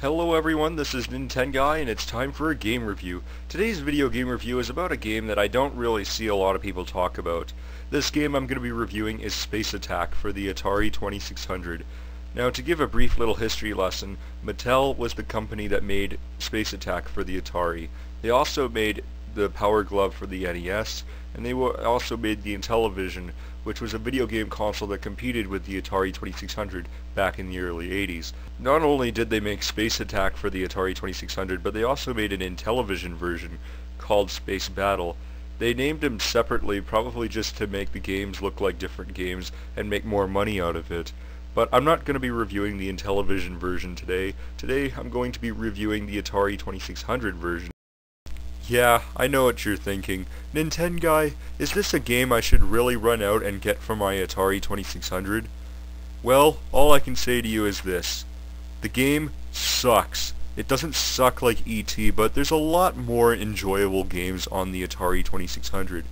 Hello everyone, this is Nintendo and it's time for a game review. Today's video game review is about a game that I don't really see a lot of people talk about. This game I'm going to be reviewing is Space Attack for the Atari 2600. Now, to give a brief little history lesson, Mattel was the company that made Space Attack for the Atari. They also made the Power Glove for the NES, and they also made the Intellivision, which was a video game console that competed with the Atari 2600 back in the early 80s. Not only did they make Space Attack for the Atari 2600, but they also made an Intellivision version called Space Battle. They named them separately, probably just to make the games look like different games and make more money out of it. But I'm not going to be reviewing the Intellivision version today. Today I'm going to be reviewing the Atari 2600 version. Yeah, I know what you're thinking. Nintendo, is this a game I should really run out and get for my Atari 2600? Well, all I can say to you is this. The game sucks. It doesn't suck like E.T., but there's a lot more enjoyable games on the Atari 2600.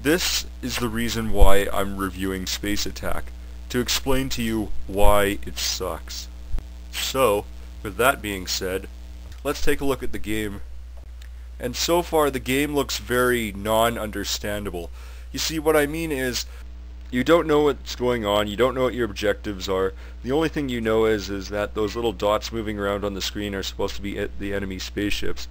This is the reason why I'm reviewing Space Attack, to explain to you why it sucks. So, with that being said, let's take a look at the game. And so far the game looks very non-understandable. You see, what I mean is, you don't know what's going on, you don't know what your objectives are. The only thing you know is that those little dots moving around on the screen are supposed to be the enemy spaceships.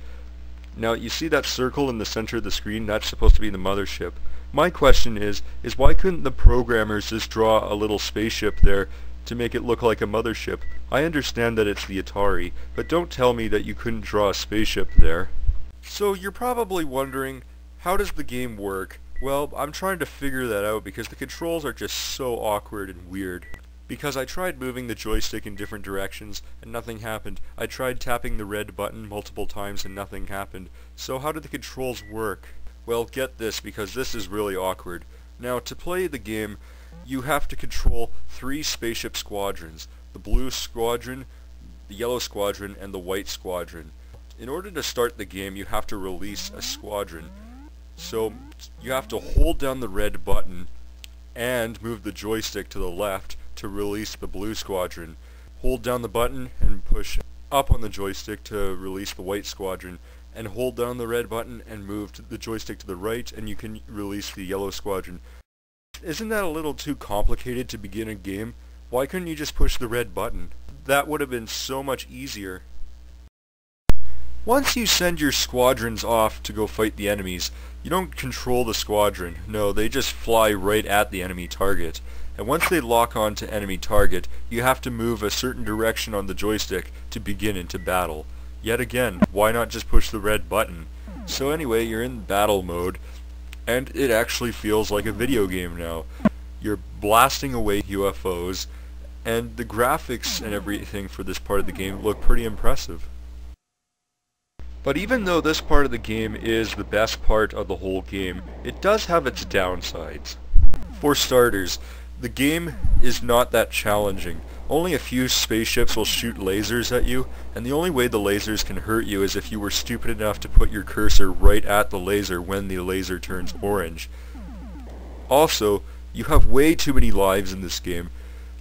Now, you see that circle in the center of the screen? That's supposed to be the mothership. My question is why couldn't the programmers just draw a little spaceship there to make it look like a mothership? I understand that it's the Atari, but don't tell me that you couldn't draw a spaceship there. So you're probably wondering, how does the game work? Well, I'm trying to figure that out because the controls are just so awkward and weird. Because I tried moving the joystick in different directions and nothing happened. I tried tapping the red button multiple times and nothing happened. So how do the controls work? Well, get this, because this is really awkward. Now, to play the game, you have to control 3 spaceship squadrons. The blue squadron, the yellow squadron, and the white squadron. In order to start the game, you have to release a squadron. So you have to hold down the red button and move the joystick to the left to release the blue squadron. Hold down the button and push up on the joystick to release the white squadron. And hold down the red button and move the joystick to the right and you can release the yellow squadron. Isn't that a little too complicated to begin a game? Why couldn't you just push the red button? That would have been so much easier. Once you send your squadrons off to go fight the enemies, you don't control the squadron. No, they just fly right at the enemy target. And once they lock on to enemy target, you have to move a certain direction on the joystick to begin into battle. Yet again, why not just push the red button? So anyway, you're in battle mode, and it actually feels like a video game now. You're blasting away UFOs, and the graphics and everything for this part of the game look pretty impressive. But even though this part of the game is the best part of the whole game, it does have its downsides. For starters, the game is not that challenging. Only a few spaceships will shoot lasers at you, and the only way the lasers can hurt you is if you were stupid enough to put your cursor right at the laser when the laser turns orange. Also, you have way too many lives in this game.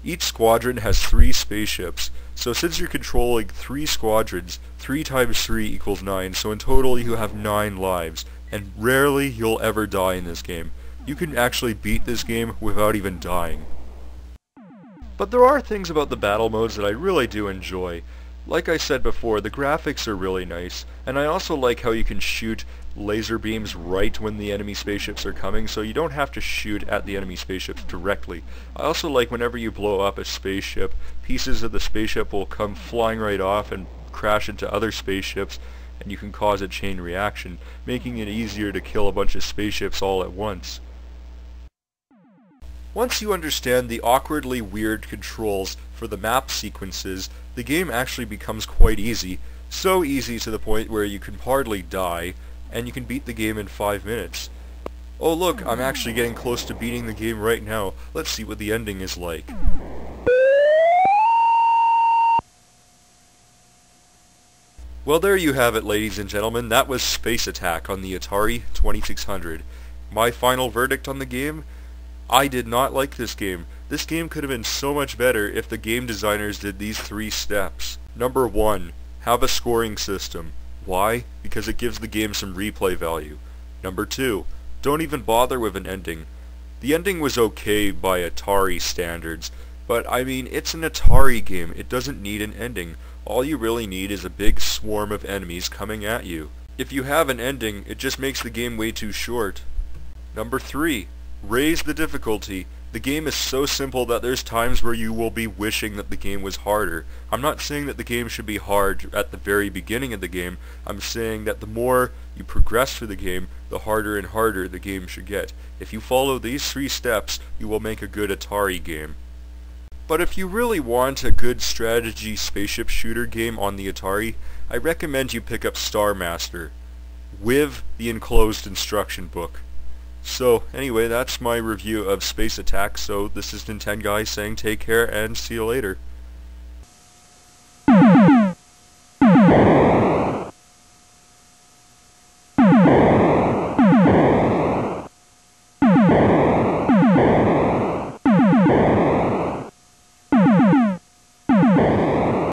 Each squadron has 3 spaceships, so since you're controlling 3 squadrons, 3 times 3 equals 9, so in total you have 9 lives, and rarely you'll ever die in this game. You can actually beat this game without even dying. But there are things about the battle modes that I really do enjoy. Like I said before, the graphics are really nice, and I also like how you can shoot laser beams right when the enemy spaceships are coming, so you don't have to shoot at the enemy spaceships directly. I also like whenever you blow up a spaceship, pieces of the spaceship will come flying right off and crash into other spaceships, and you can cause a chain reaction, making it easier to kill a bunch of spaceships all at once. Once you understand the awkwardly weird controls for the map sequences, the game actually becomes quite easy. So easy to the point where you can hardly die, and you can beat the game in 5 minutes. Oh look, I'm actually getting close to beating the game right now. Let's see what the ending is like. Well, there you have it, ladies and gentlemen. That was Space Attack on the Atari 2600. My final verdict on the game? I did not like this game. This game could have been so much better if the game designers did these 3 steps. Number 1. have a scoring system. Why? Because it gives the game some replay value. Number 2, don't even bother with an ending. The ending was okay by Atari standards, but I mean, it's an Atari game. It doesn't need an ending. All you really need is a big swarm of enemies coming at you. If you have an ending, it just makes the game way too short. Number 3, raise the difficulty. The game is so simple that there's times where you will be wishing that the game was harder. I'm not saying that the game should be hard at the very beginning of the game. I'm saying that the more you progress through the game, the harder and harder the game should get. If you follow these 3 steps, you will make a good Atari game. But if you really want a good strategy spaceship shooter game on the Atari, I recommend you pick up Star Master with the enclosed instruction book. So anyway, that's my review of Space Attack. So this is Nintenguy saying take care and see you later.